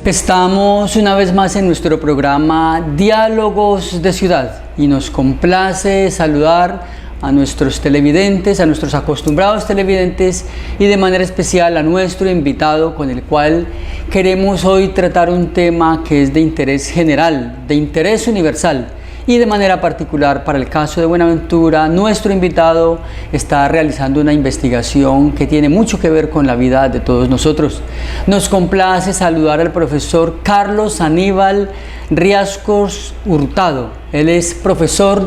Estamos una vez más en nuestro programa Diálogos de Ciudad y nos complace saludar a nuestros televidentes, a nuestros acostumbrados televidentes y de manera especial a nuestro invitado con el cual queremos hoy tratar un tema que es de interés general, de interés universal. Y de manera particular para el caso de Buenaventura, nuestro invitado está realizando una investigación que tiene mucho que ver con la vida de todos nosotros. Nos complace saludar al profesor Carlos Aníbal Riascos Hurtado. Él es profesor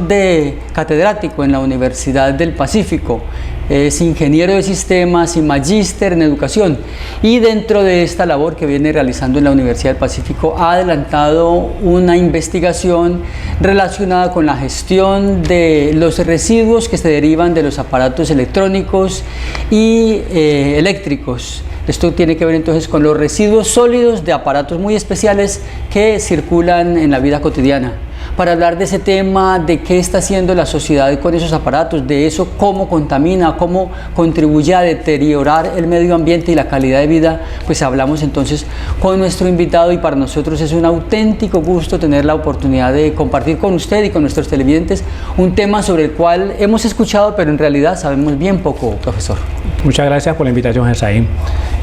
catedrático en la Universidad del Pacífico. Es ingeniero de sistemas y magíster en educación, y dentro de esta labor que viene realizando en la Universidad del Pacífico ha adelantado una investigación relacionada con la gestión de los residuos que se derivan de los aparatos electrónicos y eléctricos. Esto tiene que ver entonces con los residuos sólidos de aparatos muy especiales que circulan en la vida cotidiana. Para hablar de ese tema, de qué está haciendo la sociedad con esos aparatos, de eso, cómo contamina, cómo contribuye a deteriorar el medio ambiente y la calidad de vida, pues hablamos entonces con nuestro invitado, y para nosotros es un auténtico gusto tener la oportunidad de compartir con usted y con nuestros televidentes un tema sobre el cual hemos escuchado, pero en realidad sabemos bien poco, profesor. Muchas gracias por la invitación, Jesaín.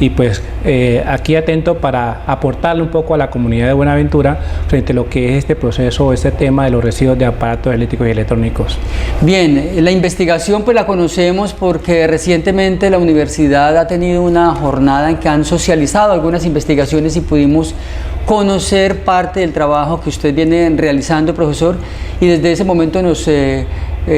Y pues aquí atento para aportarle un poco a la comunidad de Buenaventura frente a lo que es este proceso, este tema de los residuos de aparatos eléctricos y electrónicos. Bien, la investigación pues la conocemos porque recientemente la universidad ha tenido una jornada en que han socializado algunas investigaciones y pudimos conocer parte del trabajo que usted viene realizando, profesor, y desde ese momento nos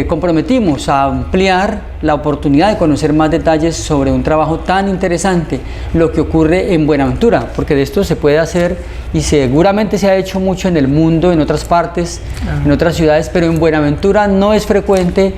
comprometimos a ampliar la oportunidad de conocer más detalles sobre un trabajo tan interesante, lo que ocurre en Buenaventura, porque de esto se puede hacer y seguramente se ha hecho mucho en el mundo, en otras partes, en otras ciudades, pero en Buenaventura no es frecuente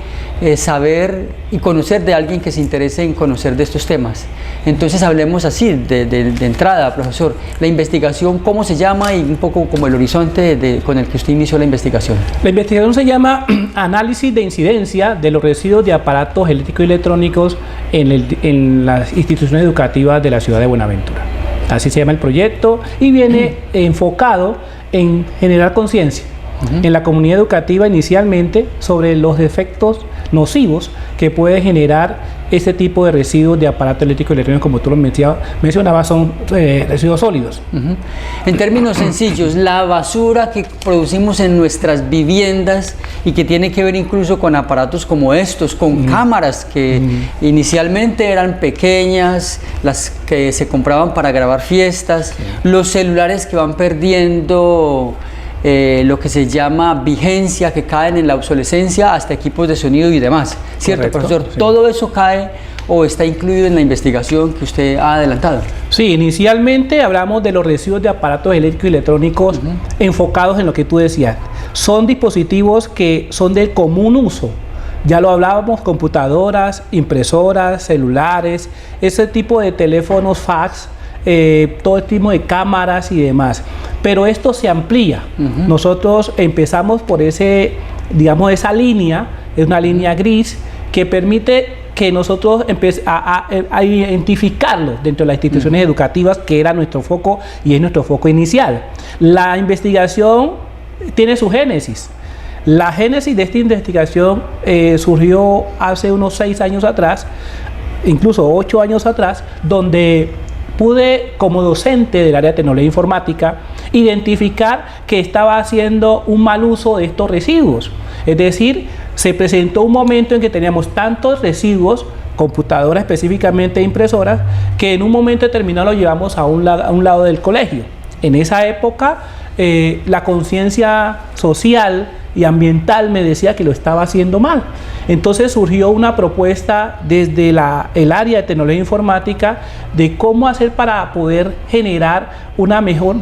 saber y conocer de alguien que se interese en conocer de estos temas. Entonces hablemos así, de entrada, profesor, la investigación, ¿cómo se llama? Y un poco como el horizonte con el que usted inició la investigación. La investigación se llama Análisis de incidencia de los residuos de aparatos eléctricos y electrónicos en las instituciones educativas de la ciudad de Buenaventura. Así se llama el proyecto y viene enfocado en generar conciencia en la comunidad educativa inicialmente sobre los efectos nocivos que puede generar este tipo de residuos de aparatos eléctricos y electrónicos, como tú lo mencionabas, son residuos sólidos. En términos sencillos, la basura que producimos en nuestras viviendas y que tiene que ver incluso con aparatos como estos, con cámaras que inicialmente eran pequeñas, las que se compraban para grabar fiestas, los celulares que van perdiendo lo que se llama vigencia, que caen en la obsolescencia, hasta equipos de sonido y demás, ¿cierto, correcto, profesor? Sí. ¿Todo eso cae o está incluido en la investigación que usted ha adelantado? Sí, inicialmente hablamos de los residuos de aparatos eléctricos y electrónicos enfocados en lo que tú decías. Son dispositivos que son de común uso. Ya lo hablábamos, computadoras, impresoras, celulares, ese tipo de teléfonos fax, todo tipo de cámaras y demás. Pero esto se amplía. Nosotros empezamos por esa línea, es una línea gris que permite que nosotros a identificarlo dentro de las instituciones educativas, que era nuestro foco y es nuestro foco inicial. La investigación tiene su génesis. La génesis de esta investigación surgió hace unos 6 años atrás, incluso 8 años atrás, donde pude, como docente del área de tecnología e informática, identificar que estaba haciendo un mal uso de estos residuos. Es decir, se presentó un momento en que teníamos tantos residuos, computadoras específicamente, impresoras, que en un momento determinado lo llevamos a un lado del colegio. En esa época, la conciencia social y ambiental me decía que lo estaba haciendo mal. Entonces surgió una propuesta desde el área de tecnología informática de cómo hacer para poder generar una mejor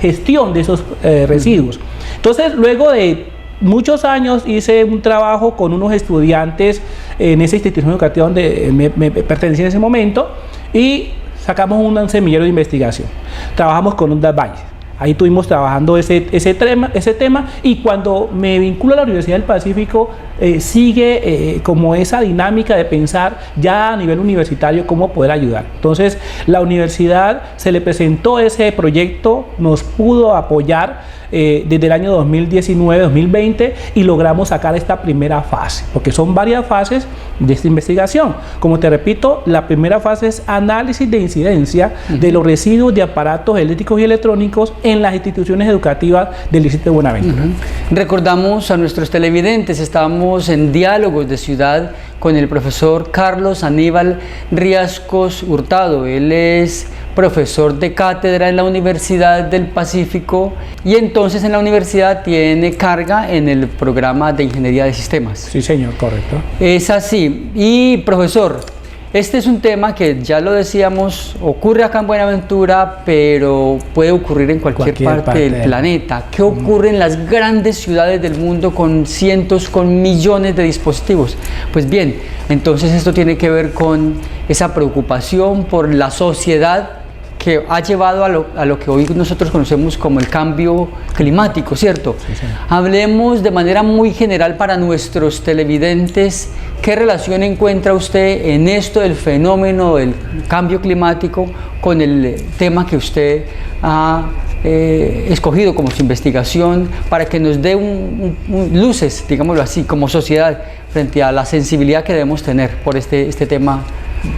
gestión de esos residuos. Entonces, luego de muchos años hice un trabajo con unos estudiantes en esa institución educativa donde me pertenecía en ese momento, y sacamos un semillero de investigación. Trabajamos con un Valle. ahí estuvimos trabajando ese tema, y cuando me vinculo a la Universidad del Pacífico, sigue como esa dinámica de pensar ya a nivel universitario cómo poder ayudar. Entonces, la universidad se le presentó ese proyecto, nos pudo apoyar desde el año 2019-2020 y logramos sacar esta primera fase, porque son varias fases de esta investigación. Como te repito, la primera fase es análisis de incidencia de los residuos de aparatos eléctricos y electrónicos en las instituciones educativas del distrito de Buenaventura. Recordamos a nuestros televidentes, estamos en Diálogos de Ciudad con el profesor Carlos Aníbal Riascos Hurtado. Él es profesor de cátedra en la Universidad del Pacífico y entonces en la universidad tiene carga en el programa de Ingeniería de Sistemas. Sí, señor, correcto. Es así. Y profesor, este es un tema que ya lo decíamos, ocurre acá en Buenaventura, pero puede ocurrir en cualquier parte del planeta. ¿Qué ocurre en las grandes ciudades del mundo con cientos, con millones de dispositivos? Pues bien, entonces esto tiene que ver con esa preocupación por la sociedad que ha llevado a lo que hoy nosotros conocemos como el cambio climático, ¿cierto? Sí, sí. Hablemos de manera muy general para nuestros televidentes, ¿qué relación encuentra usted en esto del fenómeno del cambio climático con el tema que usted ha escogido como su investigación para que nos dé luces, digámoslo así, como sociedad frente a la sensibilidad que debemos tener por este tema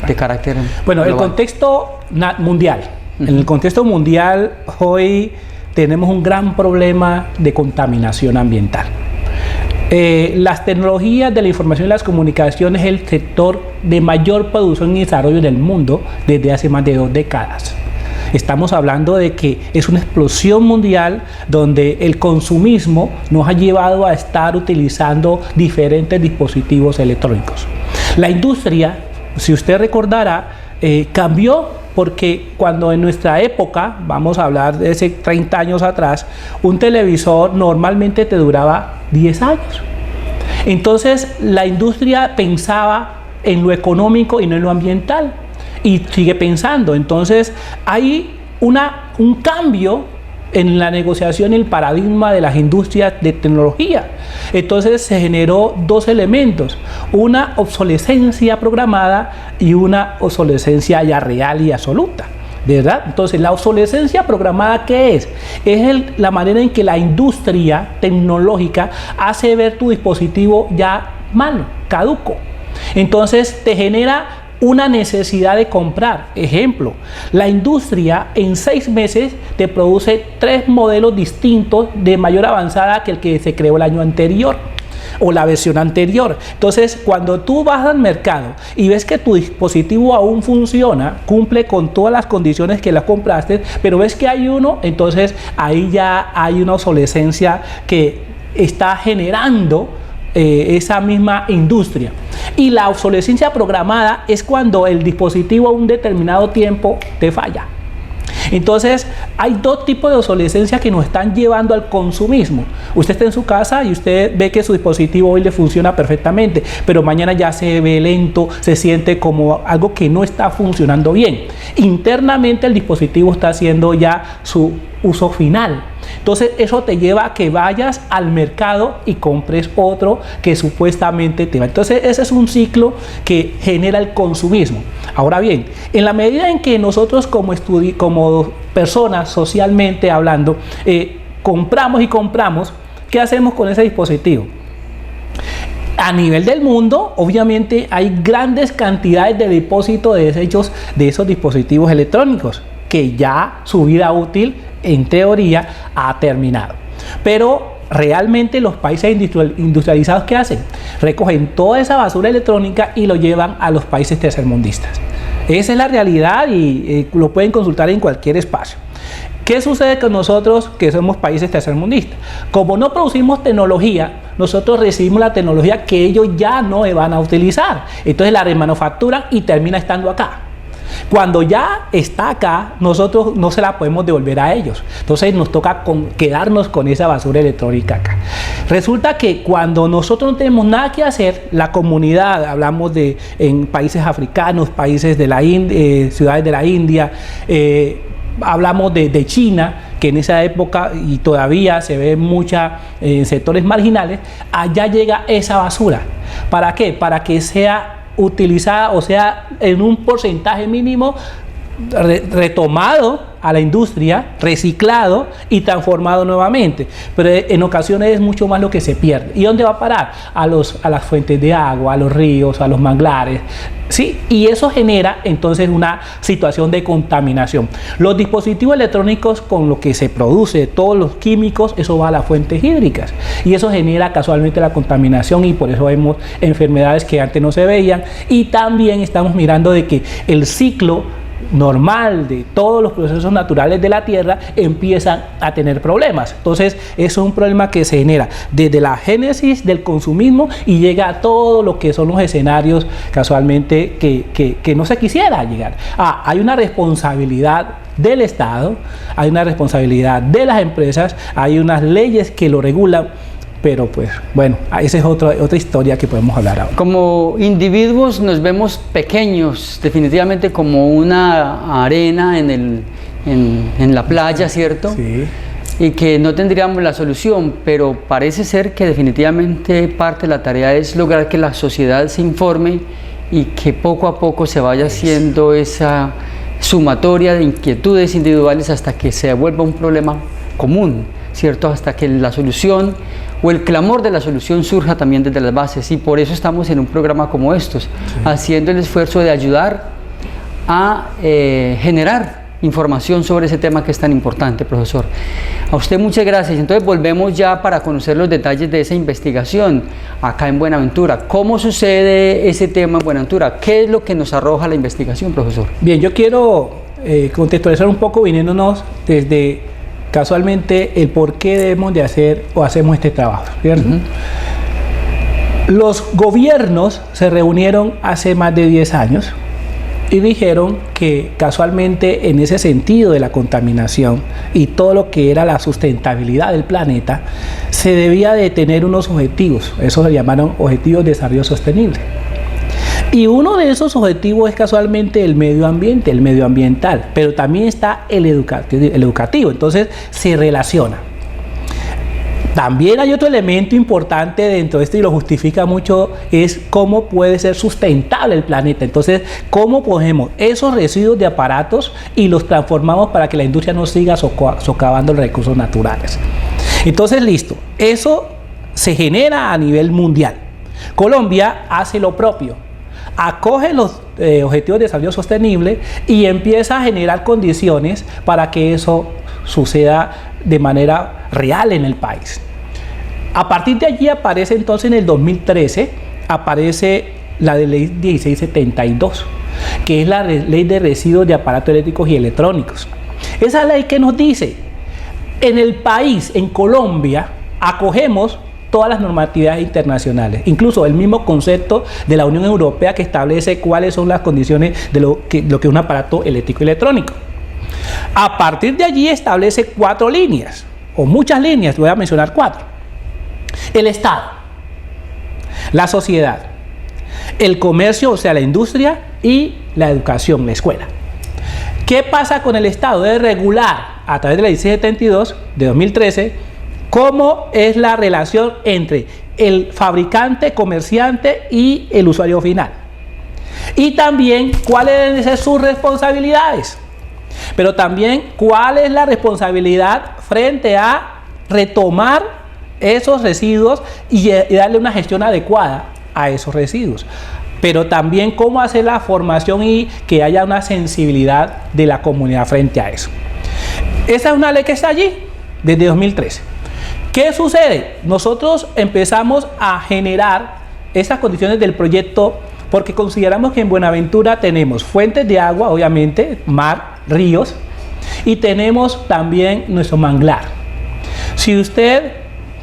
de carácter global? El contexto mundial. En el contexto mundial hoy tenemos un gran problema de contaminación ambiental. Las tecnologías de la información y las comunicaciones es el sector de mayor producción y desarrollo del mundo desde hace más de 2 décadas. Estamos hablando de que es una explosión mundial donde el consumismo nos ha llevado a estar utilizando diferentes dispositivos electrónicos. La industria, si usted recordará, cambió porque cuando en nuestra época, vamos a hablar de hace 30 años atrás, un televisor normalmente te duraba 10 años. Entonces la industria pensaba en lo económico y no en lo ambiental, y sigue pensando. Entonces hay un cambio en la negociación y el paradigma de las industrias de tecnología. Entonces se generó 2 elementos, una obsolescencia programada y una obsolescencia ya real y absoluta, ¿verdad? Entonces la obsolescencia programada, ¿qué es? Es la manera en que la industria tecnológica hace ver tu dispositivo ya malo, caduco. Entonces te genera una necesidad de comprar. Ejemplo, la industria en 6 meses te produce 3 modelos distintos de mayor avanzada que el que se creó el año anterior o la versión anterior. Entonces, cuando tú vas al mercado y ves que tu dispositivo aún funciona, cumple con todas las condiciones que la compraste, pero ves que hay uno, entonces ahí ya hay una obsolescencia que está generando esa misma industria. Y la obsolescencia programada es cuando el dispositivo a un determinado tiempo te falla. Entonces hay 2 tipos de obsolescencia que nos están llevando al consumismo. Usted está en su casa y usted ve que su dispositivo hoy le funciona perfectamente, pero mañana ya se ve lento, se siente como algo que no está funcionando bien. Internamente el dispositivo está haciendo ya su uso final. Entonces eso te lleva a que vayas al mercado y compres otro que supuestamente te va. Entonces ese es un ciclo que genera el consumismo. Ahora bien, en la medida en que nosotros como personas socialmente hablando, compramos, ¿qué hacemos con ese dispositivo? A nivel del mundo, obviamente hay grandes cantidades de depósito de desechos de esos dispositivos electrónicos que ya su vida útil en teoría ha terminado. Pero realmente los países industrializados, ¿qué hacen? Recogen toda esa basura electrónica y lo llevan a los países tercermundistas. Esa es la realidad y lo pueden consultar en cualquier espacio. ¿Qué sucede con nosotros que somos países tercermundistas? Como no producimos tecnología, nosotros recibimos la tecnología que ellos ya no van a utilizar. Entonces la remanufacturan y termina estando acá. Cuando ya está acá, nosotros no se la podemos devolver a ellos. Entonces nos toca quedarnos con esa basura electrónica acá. Resulta que cuando nosotros no tenemos nada que hacer, la comunidad, hablamos en países africanos, países de la ciudades de la India, hablamos de China, que en esa época, y todavía se ve mucha en sectores marginales, allá llega esa basura. ¿Para qué? Para que sea utilizada, o sea, en un porcentaje mínimo, retomado a la industria, reciclado y transformado nuevamente. Pero en ocasiones es mucho más lo que se pierde. ¿Y dónde va a parar? A las fuentes de agua, a los ríos, a los manglares, ¿sí? Y eso genera entonces una situación de contaminación. Los dispositivos electrónicos, con lo que se produce, todos los químicos, eso va a las fuentes hídricas. Y eso genera casualmente la contaminación, y por eso vemos enfermedades que antes no se veían. Y también estamos mirando de que el ciclo normal de todos los procesos naturales de la tierra empiezan a tener problemas. Entonces, eso es un problema que se genera desde la génesis del consumismo y llega a todo lo que son los escenarios casualmente que no se quisiera llegar. Hay una responsabilidad del Estado, hay una responsabilidad de las empresas, hay unas leyes que lo regulan. Pero pues bueno, esa es otra historia que podemos hablar ahora. Como individuos nos vemos pequeños, definitivamente como una arena en la playa, ¿cierto? Sí. Y que no tendríamos la solución, pero parece ser que definitivamente parte de la tarea es lograr que la sociedad se informe y que poco a poco se vaya haciendo esa sumatoria de inquietudes individuales hasta que se vuelva un problema común, ¿cierto? Hasta que la solución o el clamor de la solución surja también desde las bases, y por eso estamos en un programa como estos, haciendo el esfuerzo de ayudar a generar información sobre ese tema que es tan importante, profesor. A usted muchas gracias. Entonces volvemos ya para conocer los detalles de esa investigación acá en Buenaventura. ¿Cómo sucede ese tema en Buenaventura? ¿Qué es lo que nos arroja la investigación, profesor? Bien, yo quiero contextualizar un poco viniéndonos desde casualmente el por qué debemos de hacer o hacemos este trabajo, ¿cierto? Los gobiernos se reunieron hace más de 10 años y dijeron que casualmente en ese sentido de la contaminación y todo lo que era la sustentabilidad del planeta, se debía de tener unos objetivos, eso se llamaron Objetivos de Desarrollo Sostenible. Y uno de esos objetivos es casualmente el medio ambiente, el medioambiental, pero también está el educativo, entonces se relaciona. También hay otro elemento importante dentro de esto, y lo justifica mucho, es cómo puede ser sustentable el planeta. Entonces, cómo cogemos esos residuos de aparatos y los transformamos para que la industria no siga socavando los recursos naturales. Entonces, listo, eso se genera a nivel mundial. Colombia hace lo propio. Acoge los objetivos de desarrollo sostenible y empieza a generar condiciones para que eso suceda de manera real en el país. A partir de allí aparece entonces en el 2013, aparece la de ley 1672, que es la ley de residuos de aparatos eléctricos y electrónicos. Esa ley que nos dice, en el país, en Colombia, acogemos todas las normatividades internacionales, incluso el mismo concepto de la Unión Europea que establece cuáles son las condiciones de lo que es un aparato eléctrico y electrónico. A partir de allí establece 4 líneas, o muchas líneas, voy a mencionar 4. El Estado, la sociedad, el comercio, o sea la industria, y la educación, la escuela. ¿Qué pasa con el Estado? Debe regular a través de la 1672 de 2013 cómo es la relación entre el fabricante, comerciante y el usuario final. Y también cuáles deben ser sus responsabilidades. Pero también cuál es la responsabilidad frente a retomar esos residuos y darle una gestión adecuada a esos residuos. Pero también cómo hacer la formación y que haya una sensibilidad de la comunidad frente a eso. Esa es una ley que está allí desde 2013. ¿Qué sucede? Nosotros empezamos a generar esas condiciones del proyecto porque consideramos que en Buenaventura tenemos fuentes de agua, obviamente, mar, ríos, y tenemos también nuestro manglar. Si usted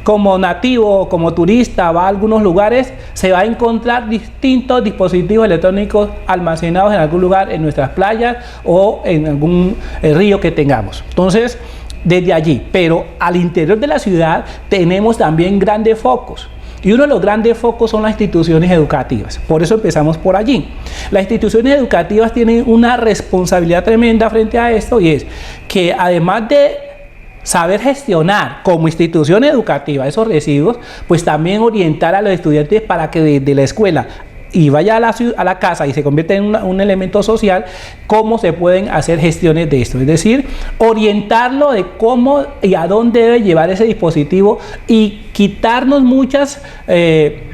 como nativo o como turista va a algunos lugares, se va a encontrar distintos dispositivos electrónicos almacenados en algún lugar en nuestras playas o en algún río que tengamos. Entonces, desde allí, pero al interior de la ciudad tenemos también grandes focos. Y uno de los grandes focos son las instituciones educativas. Por eso empezamos por allí. Las instituciones educativas tienen una responsabilidad tremenda frente a esto, y es que además de saber gestionar como institución educativa esos residuos, pues también orientar a los estudiantes para que desde la escuela y vaya a la casa y se convierte en un elemento social, cómo se pueden hacer gestiones de esto. Es decir, orientarlo de cómo y a dónde debe llevar ese dispositivo y quitarnos muchas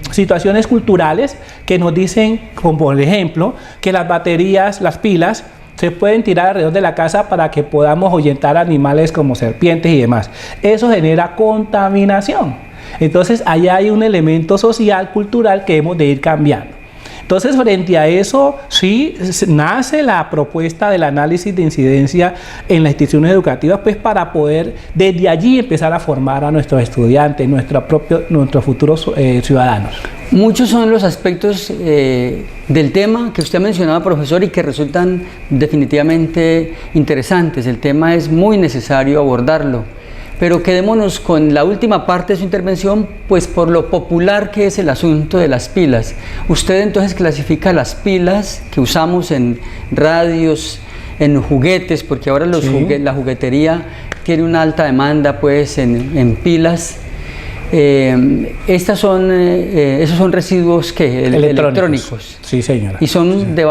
situaciones culturales que nos dicen, como por ejemplo, que las baterías, las pilas, se pueden tirar alrededor de la casa para que podamos ahuyentar animales como serpientes y demás. Eso genera contaminación. Entonces, allá hay un elemento social, cultural que hemos de ir cambiando. Entonces, frente a eso, sí, nace la propuesta del análisis de incidencia en las instituciones educativas, pues para poder desde allí empezar a formar a nuestros estudiantes, nuestros futuros ciudadanos. Muchos son los aspectos del tema que usted ha mencionado, profesor, y que resultan definitivamente interesantes. El tema es muy necesario abordarlo. Pero quedémonos con la última parte de su intervención, pues por lo popular que es el asunto de las pilas. Usted entonces clasifica las pilas que usamos en radios, en juguetes, porque ahora la juguetería tiene una alta demanda pues en pilas. Esos son residuos que electrónicos. Sí, señora. Y son de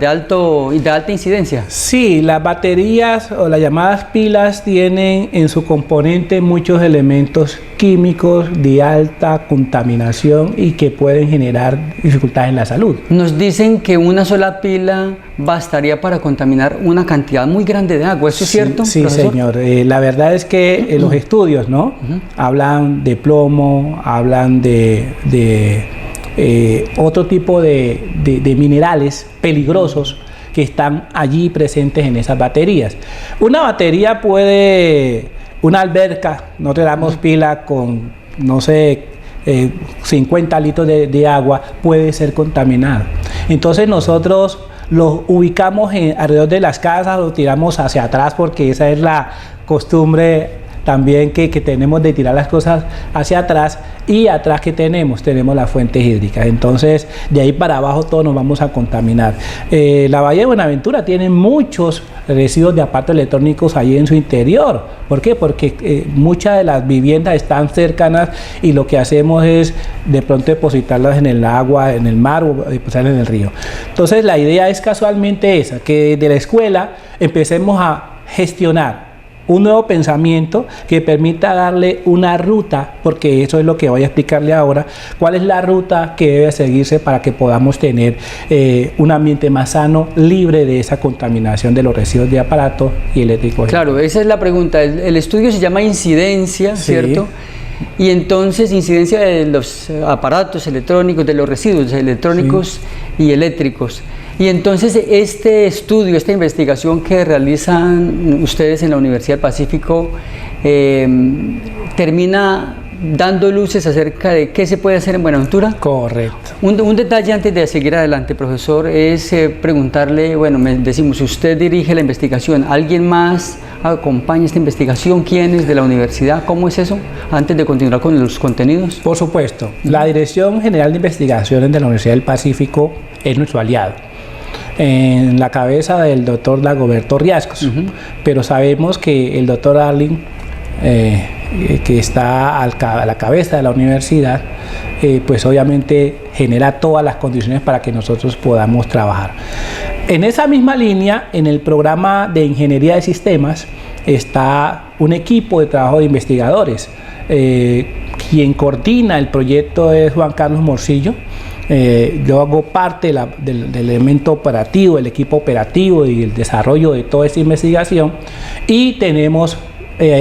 alta incidencia. Sí, las baterías o las llamadas pilas tienen en su componente muchos elementos químicos de alta contaminación y que pueden generar dificultades en la salud. Nos dicen que una sola pila bastaría para contaminar una cantidad muy grande de agua. ¿Eso es cierto, sí, profesor? Señor. La verdad es que los estudios, ¿no? Hablan de plomo, hablan de otro tipo de minerales peligrosos que están allí presentes en esas baterías. Una batería una alberca, no te damos pila con, no sé, 50 litros de agua, puede ser contaminada. Entonces nosotros los ubicamos alrededor de las casas, los tiramos hacia atrás porque esa es la costumbre también que tenemos de tirar las cosas hacia atrás, y atrás que tenemos las fuentes hídricas. Entonces de ahí para abajo todos nos vamos a contaminar. La Bahía de Buenaventura tiene muchos residuos de aparatos electrónicos allí en su interior. ¿Por qué? Porque muchas de las viviendas están cercanas y lo que hacemos es de pronto depositarlas en el agua, en el mar, o depositarlas en el río. Entonces la idea es casualmente esa, que desde la escuela empecemos a gestionar un nuevo pensamiento que permita darle una ruta, porque eso es lo que voy a explicarle ahora, cuál es la ruta que debe seguirse para que podamos tener un ambiente más sano, libre de esa contaminación de los residuos de aparatos y eléctricos. Claro, esa es la pregunta. El estudio se llama incidencia, sí, ¿cierto? Y entonces incidencia de los aparatos electrónicos, de los residuos electrónicos, sí, y eléctricos. Y entonces este estudio, esta investigación que realizan ustedes en la Universidad del Pacífico, termina dando luces acerca de qué se puede hacer en Buenaventura. Correcto. Un detalle antes de seguir adelante, profesor, es preguntarle, bueno, decimos, usted dirige la investigación, ¿alguien más acompaña esta investigación? ¿Quiénes de la universidad? ¿Cómo es eso? Antes de continuar con los contenidos. Por supuesto, la Dirección General de Investigaciones de la Universidad del Pacífico es nuestro aliado, en la cabeza del doctor Dagoberto Riascos, pero sabemos que el doctor Arling, que está a la cabeza de la universidad, pues obviamente genera todas las condiciones para que nosotros podamos trabajar. En esa misma línea, en el programa de Ingeniería de Sistemas, está un equipo de trabajo de investigadores. Quien coordina el proyecto es Juan Carlos Morcillo. Yo hago parte del elemento operativo, el equipo operativo y el desarrollo de toda esta investigación, y tenemos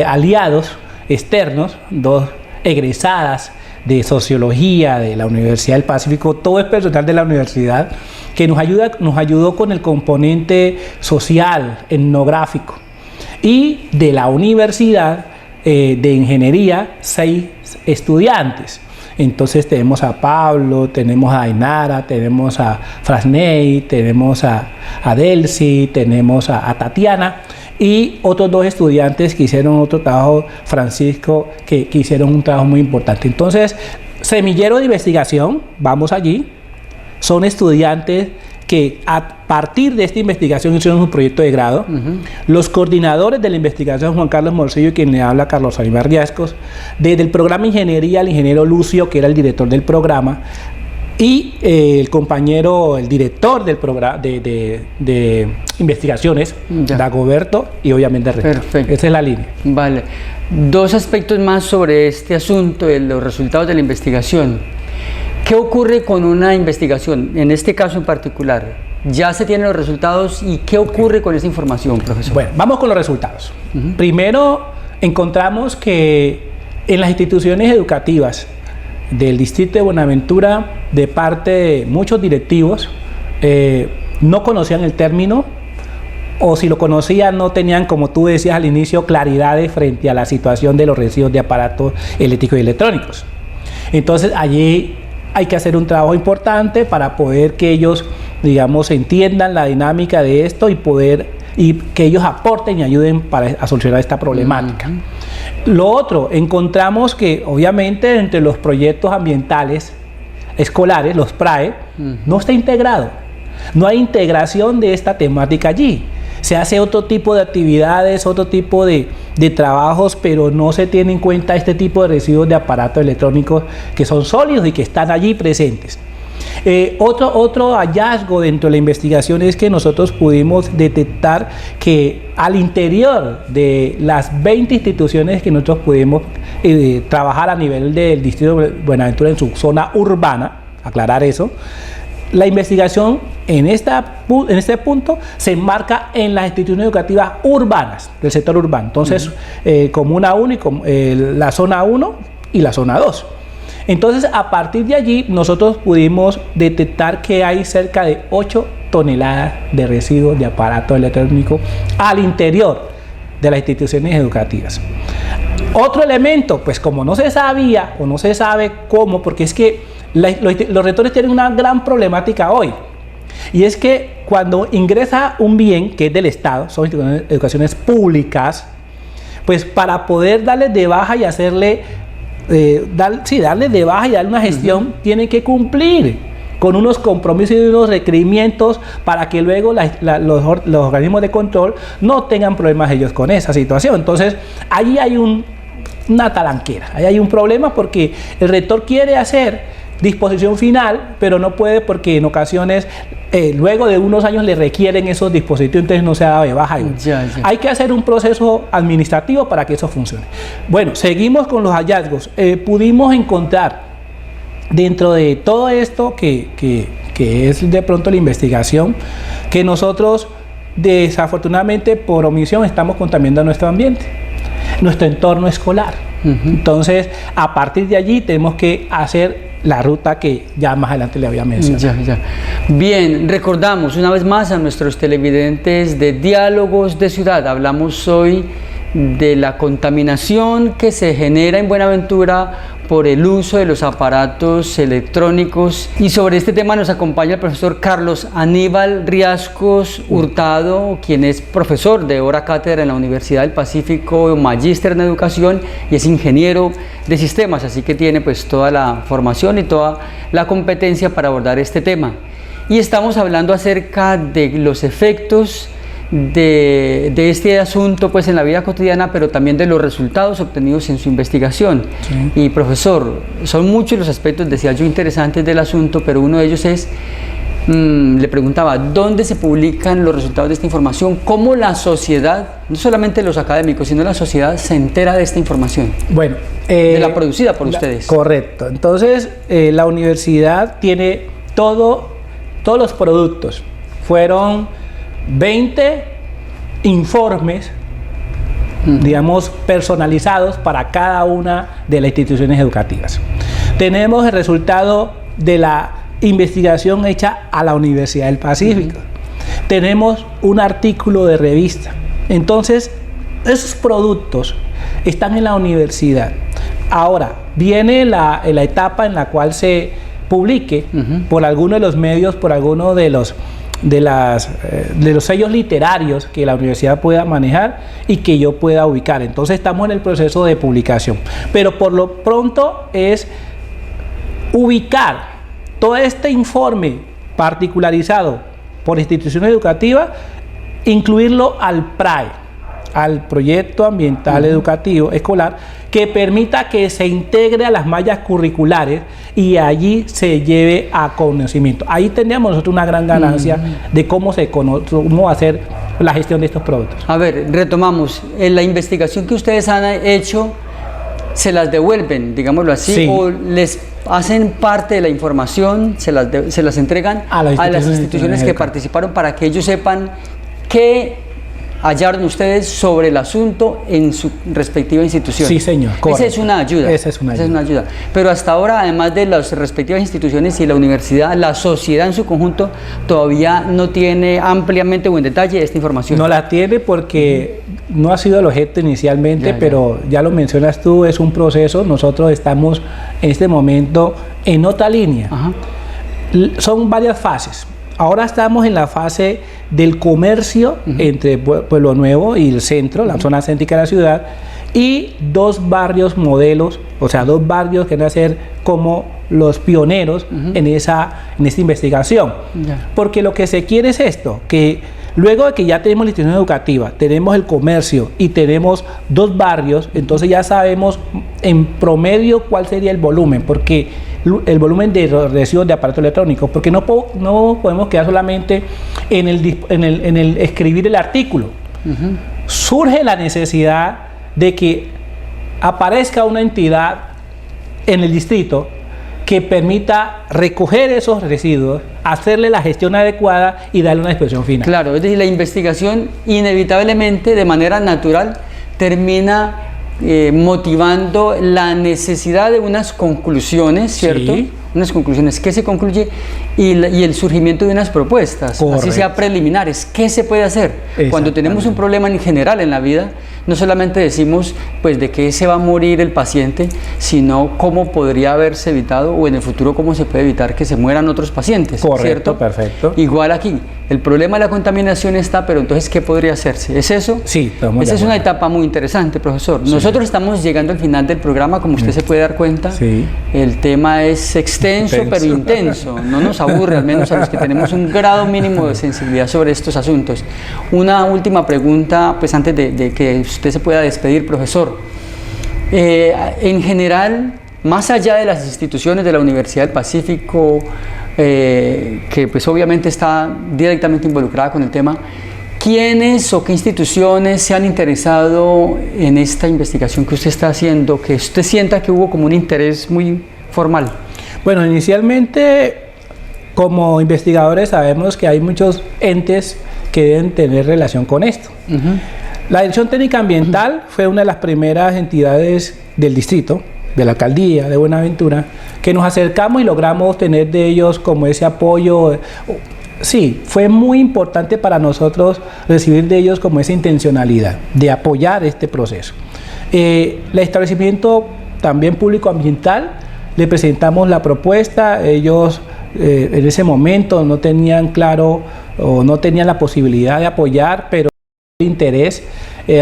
aliados externos, dos egresadas de Sociología de la Universidad del Pacífico, todo es personal de la universidad que nos ayudó con el componente social, etnográfico, y de la universidad de Ingeniería 6 estudiantes. Entonces tenemos a Pablo, tenemos a Ainara, tenemos a Frasney, tenemos a Delcy, tenemos a Tatiana y otros 2 estudiantes que hicieron otro trabajo, Francisco, que hicieron un trabajo muy importante. Entonces, semillero de investigación, vamos allí, son estudiantes que a partir de esta investigación hicieron un proyecto de grado. Los coordinadores de la investigación, Juan Carlos Morcillo y quien le habla, Carlos Aníbal Riascos, desde el programa Ingeniería, el ingeniero Lucio, que era el director del programa, y el compañero, el director del programa de investigaciones, Dagoberto, y obviamente el rector. Perfecto. Esa es la línea. Vale. Dos aspectos más sobre este asunto de los resultados de la investigación. ¿Qué ocurre con una investigación, en este caso en particular? ¿Ya se tienen los resultados y qué ocurre con esa información, profesor? Bueno, vamos con los resultados. Primero, encontramos que en las instituciones educativas del distrito de Buenaventura, de parte de muchos directivos, no conocían el término, o si lo conocían no tenían, como tú decías al inicio, claridades frente a la situación de los residuos de aparatos eléctricos y electrónicos. Entonces allí hay que hacer un trabajo importante para poder que ellos, digamos, entiendan la dinámica de esto y que ellos aporten y ayuden a solucionar esta problemática. Lo otro, encontramos que obviamente entre los proyectos ambientales escolares, los PRAE, no está integrado. No hay integración de esta temática allí. Se hace otro tipo de actividades, otro tipo de trabajos, pero no se tiene en cuenta este tipo de residuos de aparatos electrónicos que son sólidos y que están allí presentes. Otro hallazgo dentro de la investigación es que nosotros pudimos detectar que al interior de las 20 instituciones que nosotros pudimos trabajar a nivel del distrito de Buenaventura en su zona urbana, aclarar eso, la investigación en este punto se enmarca en las instituciones educativas urbanas, del sector urbano. Entonces, Comuna 1 y la zona 1 y la zona 2. Entonces, a partir de allí, nosotros pudimos detectar que hay cerca de 8 toneladas de residuos de aparatos electrónicos al interior de las instituciones educativas. Otro elemento, pues como no se sabía o no se sabe cómo, porque es que los rectores tienen una gran problemática hoy, y es que cuando ingresa un bien que es del Estado, son educaciones públicas, pues para poder darle de baja y hacerle darle de baja y darle una gestión, tiene que cumplir con unos compromisos y unos requerimientos para que luego los organismos de control no tengan problemas ellos con esa situación. Entonces, allí hay una talanquera, ahí hay un problema porque el rector quiere hacer disposición final, pero no puede porque en ocasiones luego de unos años le requieren esos dispositivos, entonces no se ha dado de baja. Hay que hacer un proceso administrativo para que eso funcione. Bueno, seguimos con los hallazgos. Pudimos encontrar dentro de todo esto que es de pronto la investigación, que nosotros desafortunadamente por omisión estamos contaminando nuestro ambiente, nuestro entorno escolar. Entonces, a partir de allí tenemos que hacer la ruta que ya más adelante le había mencionado. Bien, recordamos una vez más a nuestros televidentes de Diálogos de Ciudad. Hablamos hoy de la contaminación que se genera en Buenaventura por el uso de los aparatos electrónicos, y sobre este tema nos acompaña el profesor Carlos Aníbal Riascos Hurtado, quien es profesor de hora cátedra en la Universidad del Pacífico, magíster en educación y es ingeniero de sistemas, así que tiene pues toda la formación y toda la competencia para abordar este tema. Y estamos hablando acerca de los efectos de este asunto pues en la vida cotidiana, pero también de los resultados obtenidos en su investigación. Y profesor, son muchos los aspectos, decía yo, interesantes del asunto, pero uno de ellos es, le preguntaba, ¿dónde se publican los resultados de esta información? ¿Cómo la sociedad, no solamente los académicos, sino la sociedad se entera de esta información? Bueno, de la producida por ustedes. Correcto. Entonces, la universidad tiene todos los productos. Fueron 20 informes, digamos, personalizados para cada una de las instituciones educativas. Tenemos el resultado de la investigación hecha a la Universidad del Pacífico. Tenemos un artículo de revista. Entonces, esos productos están en la universidad. Ahora, viene la etapa en la cual se publique por alguno de los medios, por alguno de los sellos literarios que la universidad pueda manejar y que yo pueda ubicar. Entonces estamos en el proceso de publicación, pero por lo pronto es ubicar todo este informe particularizado por instituciones educativas, incluirlo al PRAE, al Proyecto Ambiental Educativo Escolar, que permita que se integre a las mallas curriculares y allí se lleve a conocimiento. Ahí tendríamos nosotros una gran ganancia de cómo hacer la gestión de estos productos. A ver, retomamos. En la investigación que ustedes han hecho, ¿se las devuelven, digámoslo así, sí, o les hacen parte de la información, se las entregan a las instituciones que participaron para que ellos sepan qué hallaron ustedes sobre el asunto en su respectiva institución? Sí, señor. Esa es una ayuda. Esa es una ayuda. Pero hasta ahora, además de las respectivas instituciones y la universidad, la sociedad en su conjunto todavía no tiene ampliamente o en detalle esta información. No la tiene porque no ha sido el objeto inicialmente, pero ya lo mencionas tú, es un proceso. Nosotros estamos en este momento en otra línea. Ajá. Son varias fases. Ahora estamos en la fase del comercio entre Pueblo Nuevo y el centro, la zona céntrica de la ciudad, y dos barrios modelos, o sea, dos barrios que van a ser como los pioneros en esta investigación. Porque lo que se quiere es esto, que luego de que ya tenemos la institución educativa, tenemos el comercio y tenemos dos barrios, entonces ya sabemos en promedio cuál sería el volumen, porque el volumen de residuos de aparatos electrónicos, porque no podemos quedar solamente en el escribir el artículo. Surge la necesidad de que aparezca una entidad en el distrito que permita recoger esos residuos, hacerle la gestión adecuada y darle una disposición final. Claro, es decir, la investigación inevitablemente, de manera natural, termina motivando la necesidad de unas conclusiones, ¿cierto? Sí. Unas conclusiones que se concluye y el surgimiento de unas propuestas, así sea preliminares. ¿Qué se puede hacer? Cuando tenemos un problema en general en la vida, no solamente decimos pues de qué se va a morir el paciente, sino cómo podría haberse evitado o en el futuro cómo se puede evitar que se mueran otros pacientes. Correcto, ¿cierto? Perfecto. Igual aquí, el problema de la contaminación está, pero entonces ¿qué podría hacerse? ¿Es eso? Sí, esa es una etapa muy interesante, profesor. Sí. Nosotros estamos llegando al final del programa, como usted se puede dar cuenta. Sí. El tema es extenso, pero intenso. No nos aburre, al menos a los que tenemos un grado mínimo de sensibilidad sobre estos asuntos. Una última pregunta, pues antes de que usted se pueda despedir, profesor. En general, más allá de las instituciones de la Universidad del Pacífico, que pues obviamente está directamente involucrada con el tema, ¿quiénes o qué instituciones se han interesado en esta investigación que usted está haciendo, que usted sienta que hubo como un interés muy formal? Bueno, inicialmente, como investigadores sabemos que hay muchos entes que deben tener relación con esto. La Dirección Técnica Ambiental fue una de las primeras entidades del distrito, de la alcaldía de Buenaventura, que nos acercamos y logramos tener de ellos como ese apoyo. Sí, fue muy importante para nosotros recibir de ellos como esa intencionalidad de apoyar este proceso. El establecimiento también público ambiental, le presentamos la propuesta, ellos en ese momento no tenían claro o no tenían la posibilidad de apoyar, pero interés,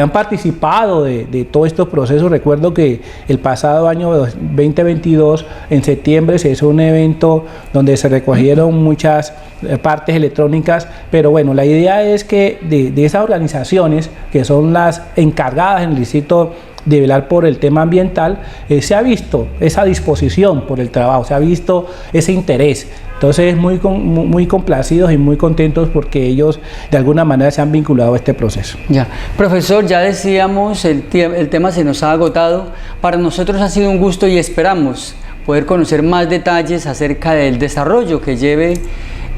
han participado de todos estos procesos. Recuerdo que el pasado año 2022, en septiembre, se hizo un evento donde se recogieron muchas partes electrónicas, pero bueno, la idea es que de esas organizaciones que son las encargadas en el distrito de velar por el tema ambiental, se ha visto esa disposición por el trabajo, se ha visto ese interés. Entonces, muy complacidos y muy contentos porque ellos de alguna manera se han vinculado a este proceso. Ya, profesor, ya decíamos, el tema se nos ha agotado. Para nosotros ha sido un gusto y esperamos poder conocer más detalles acerca del desarrollo que lleve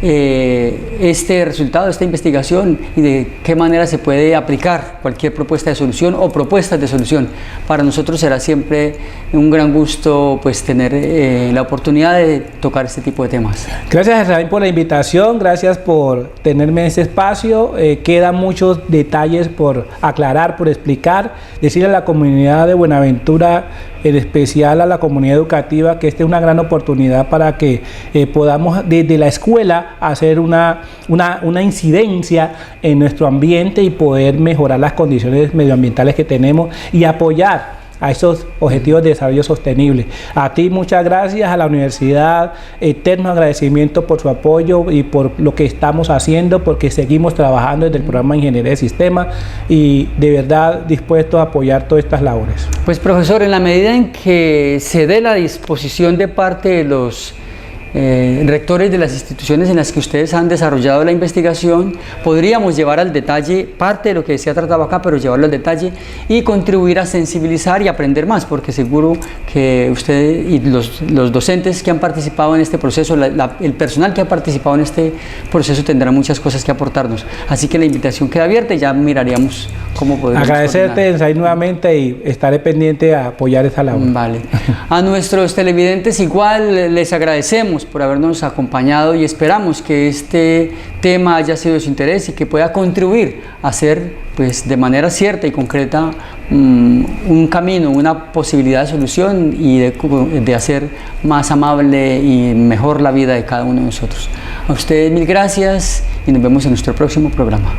este resultado, esta investigación, y de qué manera se puede aplicar cualquier propuesta de solución o propuestas de solución. Para nosotros será siempre un gran gusto pues tener la oportunidad de tocar este tipo de temas. Gracias, Efraín, por la invitación, gracias por tenerme en este espacio. Quedan muchos detalles por aclarar, por explicar, decirle a la comunidad de Buenaventura, en especial a la comunidad educativa, que esta es una gran oportunidad para que podamos desde la escuela hacer una incidencia en nuestro ambiente y poder mejorar las condiciones medioambientales que tenemos y apoyar a esos objetivos de desarrollo sostenible. A ti muchas gracias, a la universidad, eterno agradecimiento por su apoyo y por lo que estamos haciendo, porque seguimos trabajando desde el programa de Ingeniería de Sistemas y de verdad dispuestos a apoyar todas estas labores. Pues profesor, en la medida en que se dé la disposición de parte de los rectores de las instituciones en las que ustedes han desarrollado la investigación, podríamos llevar al detalle parte de lo que se ha tratado acá, pero llevarlo al detalle y contribuir a sensibilizar y aprender más, porque seguro que usted y los docentes que han participado en este proceso, el personal que ha participado en este proceso tendrá muchas cosas que aportarnos. Así que la invitación queda abierta y ya miraríamos cómo podemos agradecerte, Ensaí, nuevamente, y estaré pendiente a apoyar esa labor. Vale. A nuestros televidentes igual les agradecemos por habernos acompañado y esperamos que este tema haya sido de su interés y que pueda contribuir a hacer, pues, de manera cierta y concreta un camino, una posibilidad de solución y de hacer más amable y mejor la vida de cada uno de nosotros. A ustedes mil gracias y nos vemos en nuestro próximo programa.